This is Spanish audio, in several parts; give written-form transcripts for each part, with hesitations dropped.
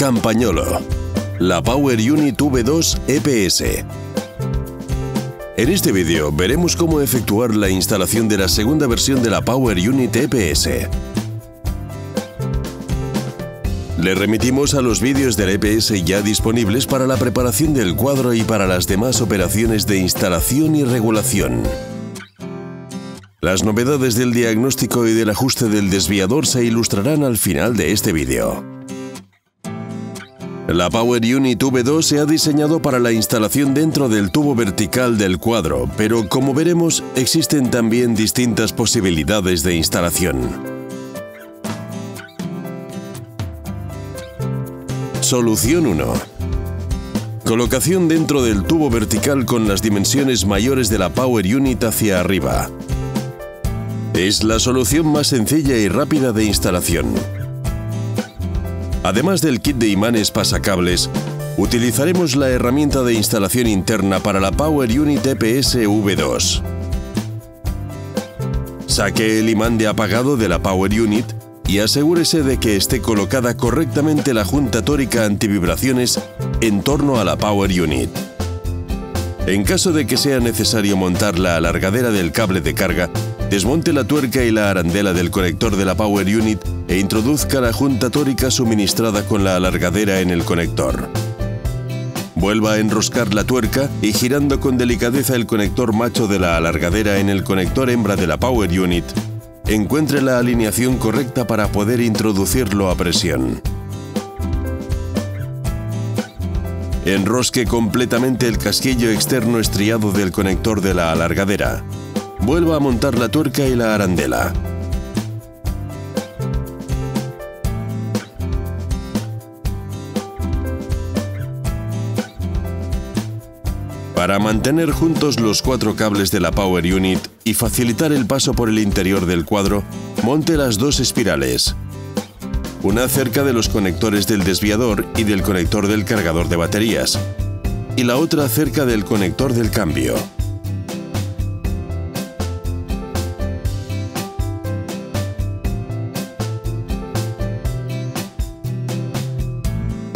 Campagnolo, la Power Unit V2 EPS. En este vídeo veremos cómo efectuar la instalación de la segunda versión de la Power Unit EPS. Le remitimos a los vídeos del EPS ya disponibles para la preparación del cuadro y para las demás operaciones de instalación y regulación. Las novedades del diagnóstico y del ajuste del desviador se ilustrarán al final de este vídeo. La Power Unit V2 se ha diseñado para la instalación dentro del tubo vertical del cuadro, pero como veremos, existen también distintas posibilidades de instalación. Solución 1. Colocación dentro del tubo vertical con las dimensiones mayores de la Power Unit hacia arriba. Es la solución más sencilla y rápida de instalación. Además del kit de imanes pasacables, utilizaremos la herramienta de instalación interna para la Power Unit EPS V2. Saque el imán de apagado de la Power Unit y asegúrese de que esté colocada correctamente la junta tórica antivibraciones en torno a la Power Unit. En caso de que sea necesario montar la alargadera del cable de carga, desmonte la tuerca y la arandela del conector de la Power Unit e introduzca la junta tórica suministrada con la alargadera en el conector. Vuelva a enroscar la tuerca y girando con delicadeza el conector macho de la alargadera en el conector hembra de la Power Unit, encuentre la alineación correcta para poder introducirlo a presión. Enrosque completamente el casquillo externo estriado del conector de la alargadera. Vuelva a montar la tuerca y la arandela. Para mantener juntos los cuatro cables de la Power Unit y facilitar el paso por el interior del cuadro, monte las dos espirales. Una cerca de los conectores del desviador y del conector del cargador de baterías, y la otra cerca del conector del cambio.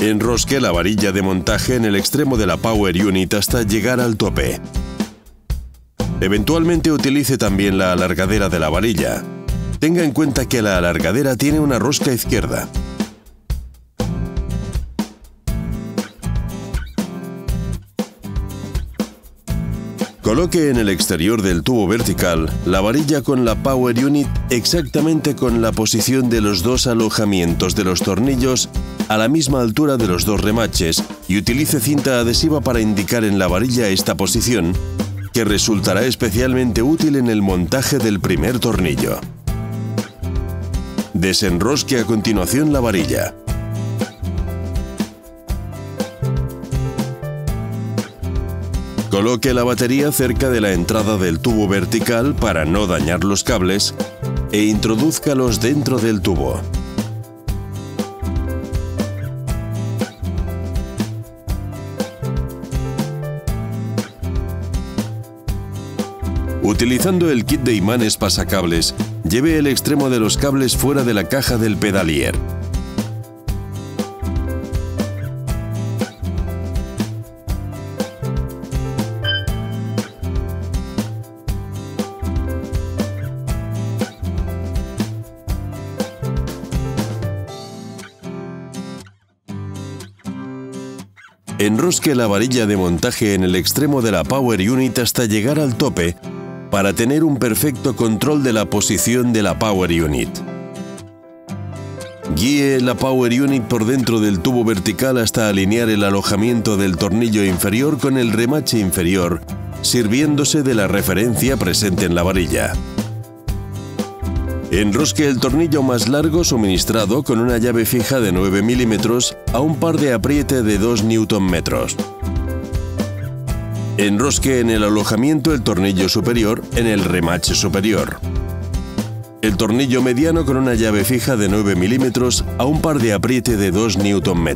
Enrosque la varilla de montaje en el extremo de la Power Unit hasta llegar al tope. Eventualmente utilice también la alargadera de la varilla. Tenga en cuenta que la alargadera tiene una rosca izquierda. Coloque en el exterior del tubo vertical la varilla con la Power Unit exactamente con la posición de los dos alojamientos de los tornillos a la misma altura de los dos remaches y utilice cinta adhesiva para indicar en la varilla esta posición, que resultará especialmente útil en el montaje del primer tornillo. Desenrosque a continuación la varilla. Coloque la batería cerca de la entrada del tubo vertical para no dañar los cables e introdúzcalos dentro del tubo. Utilizando el kit de imanes pasacables, lleve el extremo de los cables fuera de la caja del pedalier. Enrosque la varilla de montaje en el extremo de la Power Unit hasta llegar al tope para tener un perfecto control de la posición de la Power Unit. Guíe la Power Unit por dentro del tubo vertical hasta alinear el alojamiento del tornillo inferior con el remache inferior, sirviéndose de la referencia presente en la varilla. Enrosque el tornillo más largo suministrado con una llave fija de 9 milímetros a un par de apriete de 2 Nm. Enrosque en el alojamiento el tornillo superior en el remache superior. El tornillo mediano con una llave fija de 9 milímetros a un par de apriete de 2 Nm.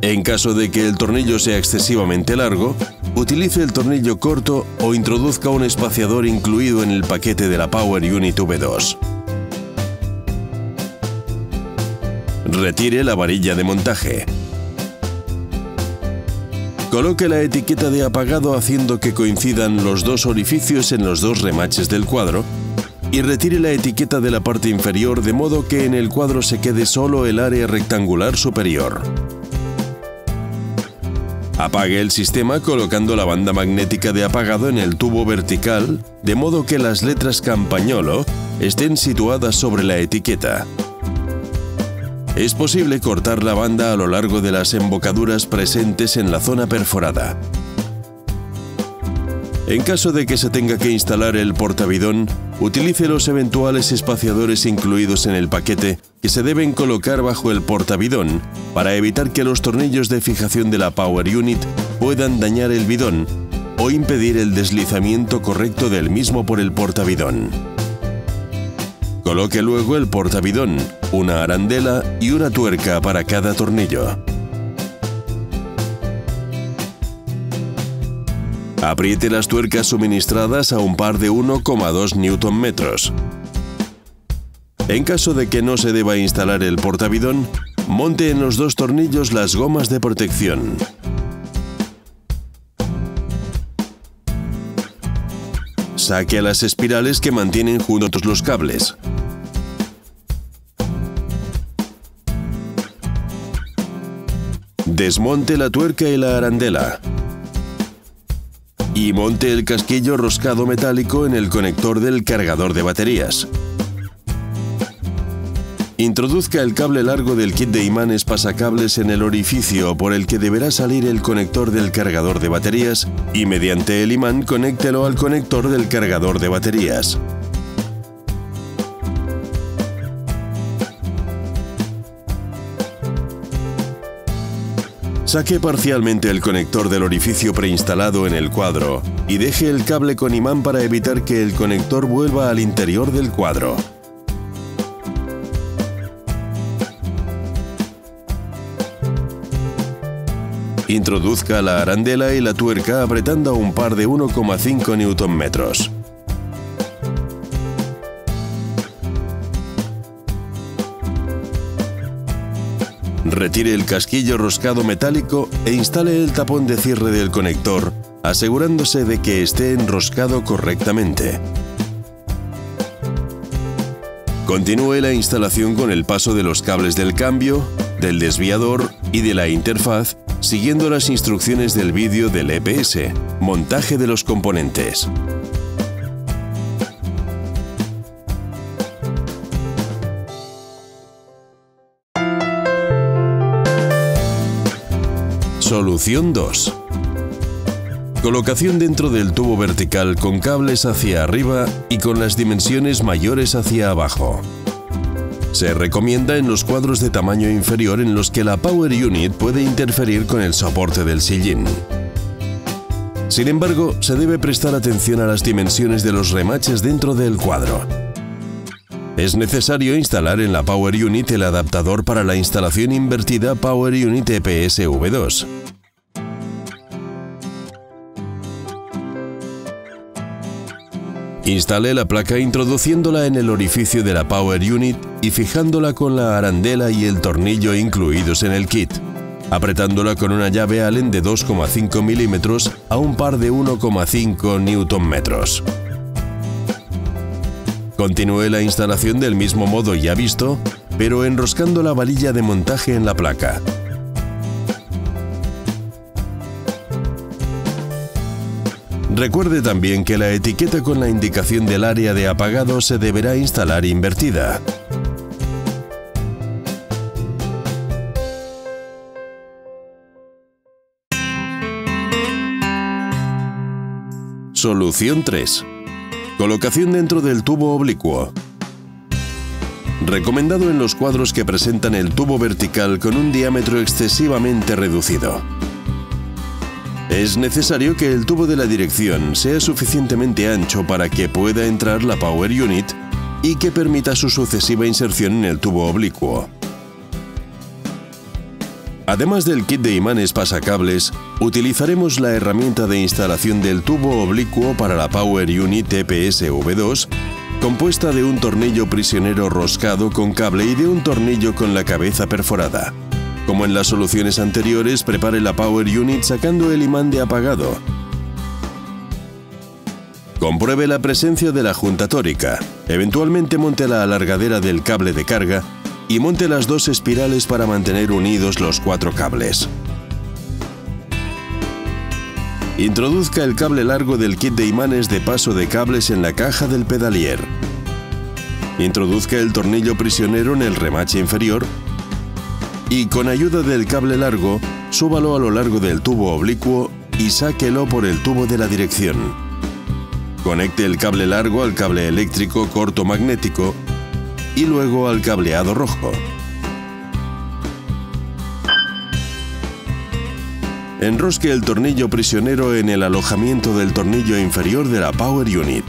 En caso de que el tornillo sea excesivamente largo, utilice el tornillo corto o introduzca un espaciador incluido en el paquete de la Power Unit V2. Retire la varilla de montaje. Coloque la etiqueta de apagado haciendo que coincidan los dos orificios en los dos remaches del cuadro y retire la etiqueta de la parte inferior de modo que en el cuadro se quede solo el área rectangular superior. Apague el sistema colocando la banda magnética de apagado en el tubo vertical de modo que las letras Campagnolo estén situadas sobre la etiqueta. Es posible cortar la banda a lo largo de las embocaduras presentes en la zona perforada. En caso de que se tenga que instalar el portabidón, utilice los eventuales espaciadores incluidos en el paquete que se deben colocar bajo el portabidón para evitar que los tornillos de fijación de la Power Unit puedan dañar el bidón o impedir el deslizamiento correcto del mismo por el portabidón. Coloque luego el portabidón, una arandela y una tuerca para cada tornillo. Apriete las tuercas suministradas a un par de 1,2 Nm. En caso de que no se deba instalar el portabidón, monte en los dos tornillos las gomas de protección. Saque a las espirales que mantienen juntos los cables. Desmonte la tuerca y la arandela. Y monte el casquillo roscado metálico en el conector del cargador de baterías. Introduzca el cable largo del kit de imanes pasacables en el orificio por el que deberá salir el conector del cargador de baterías y mediante el imán conéctelo al conector del cargador de baterías. Saque parcialmente el conector del orificio preinstalado en el cuadro y deje el cable con imán para evitar que el conector vuelva al interior del cuadro. Introduzca la arandela y la tuerca apretando a un par de 1,5 Nm. Retire el casquillo roscado metálico e instale el tapón de cierre del conector, asegurándose de que esté enroscado correctamente. Continúe la instalación con el paso de los cables del cambio, del desviador y de la interfaz, siguiendo las instrucciones del vídeo del EPS, montaje de los componentes. Solución 2. Colocación dentro del tubo vertical con cables hacia arriba y con las dimensiones mayores hacia abajo. Se recomienda en los cuadros de tamaño inferior en los que la Power Unit puede interferir con el soporte del sillín. Sin embargo, se debe prestar atención a las dimensiones de los remaches dentro del cuadro. Es necesario instalar en la Power Unit el adaptador para la instalación invertida Power Unit EPS V2. Instale la placa introduciéndola en el orificio de la Power Unit y fijándola con la arandela y el tornillo incluidos en el kit, apretándola con una llave Allen de 2,5 mm a un par de 1,5 Nm. Continúe la instalación del mismo modo ya visto, pero enroscando la varilla de montaje en la placa. Recuerde también que la etiqueta con la indicación del área de apagado se deberá instalar invertida. Solución 3. Colocación dentro del tubo oblicuo. Recomendado en los cuadros que presentan el tubo vertical con un diámetro excesivamente reducido. Es necesario que el tubo de la dirección sea suficientemente ancho para que pueda entrar la Power Unit y que permita su sucesiva inserción en el tubo oblicuo. Además del kit de imanes pasacables, utilizaremos la herramienta de instalación del tubo oblicuo para la Power Unit EPS V2 compuesta de un tornillo prisionero roscado con cable y de un tornillo con la cabeza perforada. Como en las soluciones anteriores, prepare la Power Unit sacando el imán de apagado. Compruebe la presencia de la junta tórica. Eventualmente monte la alargadera del cable de carga y monte las dos espirales para mantener unidos los 4 cables. Introduzca el cable largo del kit de imanes de paso de cables en la caja del pedalier. Introduzca el tornillo prisionero en el remache inferior y con ayuda del cable largo, súbalo a lo largo del tubo oblicuo y sáquelo por el tubo de la dirección. Conecte el cable largo al cable eléctrico corto magnético y luego al cableado rojo. Enrosque el tornillo prisionero en el alojamiento del tornillo inferior de la Power Unit.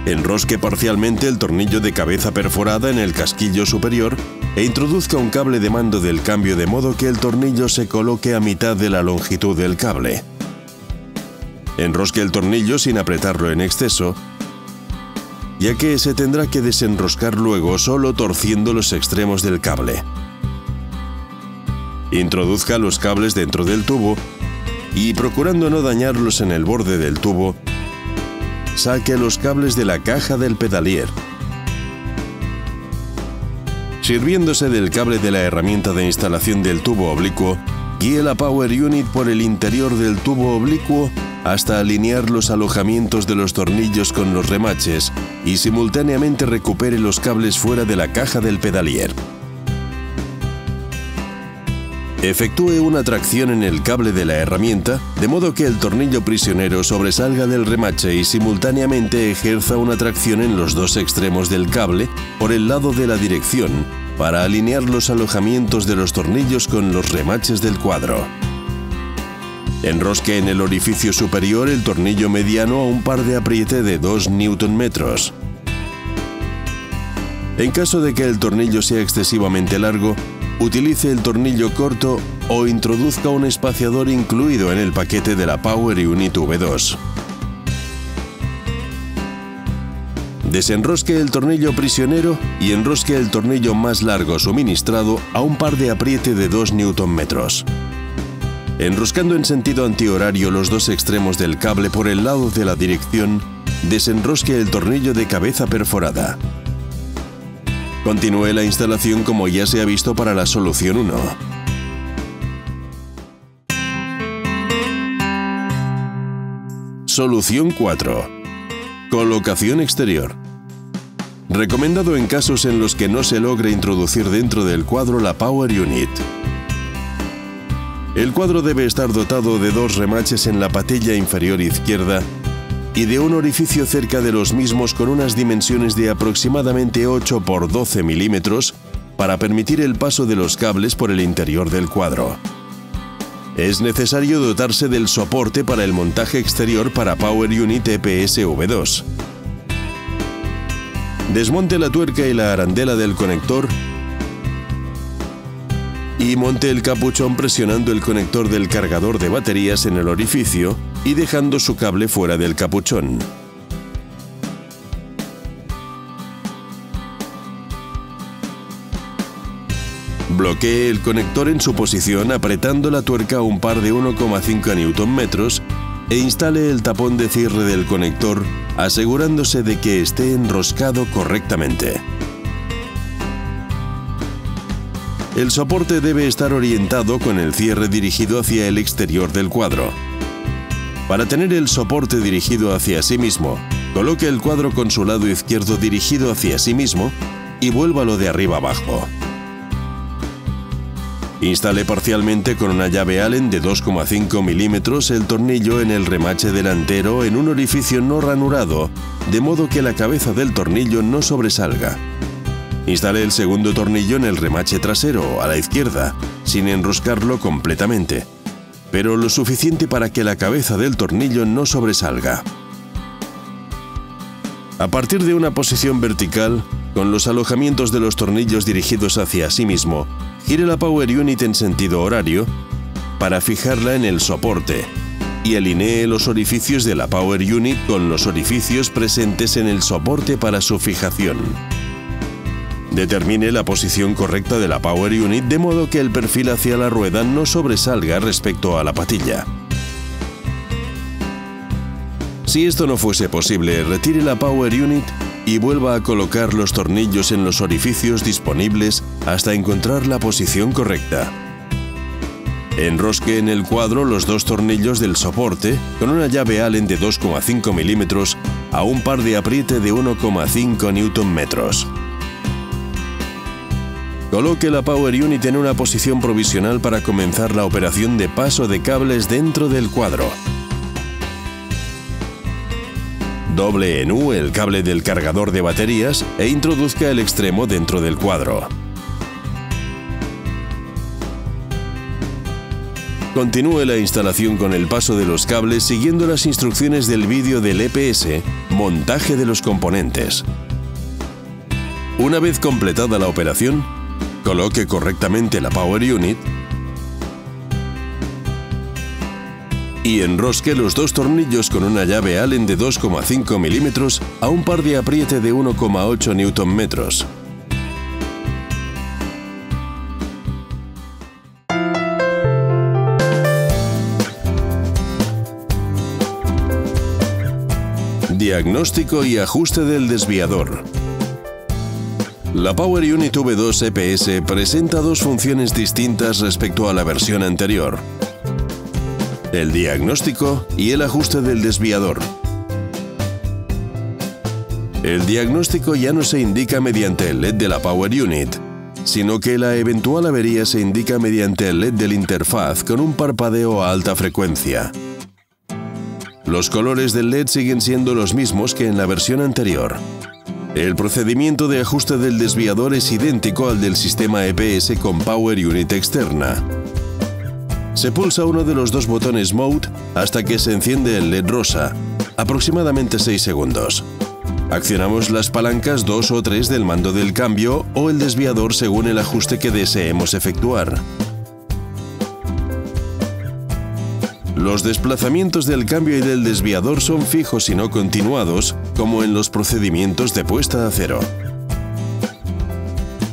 Enrosque parcialmente el tornillo de cabeza perforada en el casquillo superior e introduzca un cable de mando del cambio de modo que el tornillo se coloque a mitad de la longitud del cable. Enrosque el tornillo sin apretarlo en exceso, ya que se tendrá que desenroscar luego solo torciendo los extremos del cable. Introduzca los cables dentro del tubo y, procurando no dañarlos en el borde del tubo, saque los cables de la caja del pedalier. Sirviéndose del cable de la herramienta de instalación del tubo oblicuo, guíe la Power Unit por el interior del tubo oblicuo hasta alinear los alojamientos de los tornillos con los remaches y simultáneamente recupere los cables fuera de la caja del pedalier. Efectúe una tracción en el cable de la herramienta, de modo que el tornillo prisionero sobresalga del remache y simultáneamente ejerza una tracción en los dos extremos del cable por el lado de la dirección, para alinear los alojamientos de los tornillos con los remaches del cuadro. Enrosque en el orificio superior el tornillo mediano a un par de apriete de 2 Nm. En caso de que el tornillo sea excesivamente largo, utilice el tornillo corto o introduzca un espaciador incluido en el paquete de la Power Unit V2. Desenrosque el tornillo prisionero y enrosque el tornillo más largo suministrado a un par de apriete de 2 Nm. Enroscando en sentido antihorario los dos extremos del cable por el lado de la dirección, desenrosque el tornillo de cabeza perforada. Continúe la instalación como ya se ha visto para la solución 1. Solución 4. Colocación exterior. Recomendado en casos en los que no se logre introducir dentro del cuadro la Power Unit. El cuadro debe estar dotado de 2 remaches en la patilla inferior izquierda y de un orificio cerca de los mismos con unas dimensiones de aproximadamente 8 por 12 milímetros para permitir el paso de los cables por el interior del cuadro. Es necesario dotarse del soporte para el montaje exterior para Power Unit EPS V2. Desmonte la tuerca y la arandela del conector y monte el capuchón presionando el conector del cargador de baterías en el orificio y dejando su cable fuera del capuchón. Bloquee el conector en su posición apretando la tuerca a un par de 1,5 Nm e instale el tapón de cierre del conector asegurándose de que esté enroscado correctamente. El soporte debe estar orientado con el cierre dirigido hacia el exterior del cuadro. Para tener el soporte dirigido hacia sí mismo, coloque el cuadro con su lado izquierdo dirigido hacia sí mismo y vuélvalo de arriba abajo. Instale parcialmente con una llave Allen de 2,5 milímetros el tornillo en el remache delantero en un orificio no ranurado, de modo que la cabeza del tornillo no sobresalga. Instale el segundo tornillo en el remache trasero, a la izquierda, sin enroscarlo completamente, pero lo suficiente para que la cabeza del tornillo no sobresalga. A partir de una posición vertical, con los alojamientos de los tornillos dirigidos hacia sí mismo, gire la Power Unit en sentido horario para fijarla en el soporte y alinee los orificios de la Power Unit con los orificios presentes en el soporte para su fijación. Determine la posición correcta de la Power Unit de modo que el perfil hacia la rueda no sobresalga respecto a la patilla. Si esto no fuese posible, retire la Power Unit y vuelva a colocar los tornillos en los orificios disponibles hasta encontrar la posición correcta. Enrosque en el cuadro los dos tornillos del soporte con una llave Allen de 2,5 milímetros a un par de apriete de 1,5 Nm. Coloque la Power Unit en una posición provisional para comenzar la operación de paso de cables dentro del cuadro. Doble en U el cable del cargador de baterías e introduzca el extremo dentro del cuadro. Continúe la instalación con el paso de los cables siguiendo las instrucciones del vídeo del EPS, montaje de los componentes. Una vez completada la operación, coloque correctamente la Power Unit y enrosque los dos tornillos con una llave Allen de 2,5 milímetros a un par de apriete de 1,8 Nm. Diagnóstico y ajuste del desviador. La Power Unit V2 EPS presenta dos funciones distintas respecto a la versión anterior: el diagnóstico y el ajuste del desviador. El diagnóstico ya no se indica mediante el LED de la Power Unit, sino que la eventual avería se indica mediante el LED del interfaz con un parpadeo a alta frecuencia. Los colores del LED siguen siendo los mismos que en la versión anterior. El procedimiento de ajuste del desviador es idéntico al del sistema EPS con Power Unit externa. Se pulsa uno de los dos botones Mode hasta que se enciende el LED rosa, aproximadamente 6 segundos. Accionamos las palancas 2 o 3 del mando del cambio o el desviador según el ajuste que deseemos efectuar. Los desplazamientos del cambio y del desviador son fijos y no continuados, como en los procedimientos de puesta a cero.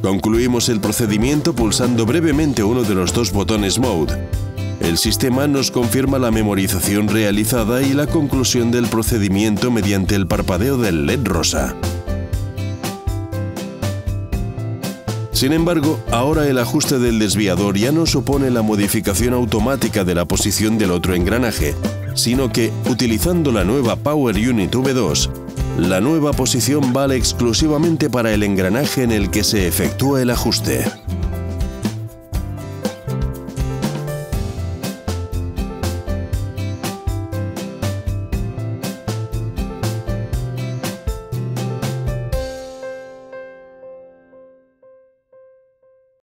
Concluimos el procedimiento pulsando brevemente uno de los dos botones Mode. El sistema nos confirma la memorización realizada y la conclusión del procedimiento mediante el parpadeo del LED rosa. Sin embargo, ahora el ajuste del desviador ya no supone la modificación automática de la posición del otro engranaje, sino que, utilizando la nueva Power Unit V2, la nueva posición vale exclusivamente para el engranaje en el que se efectúa el ajuste.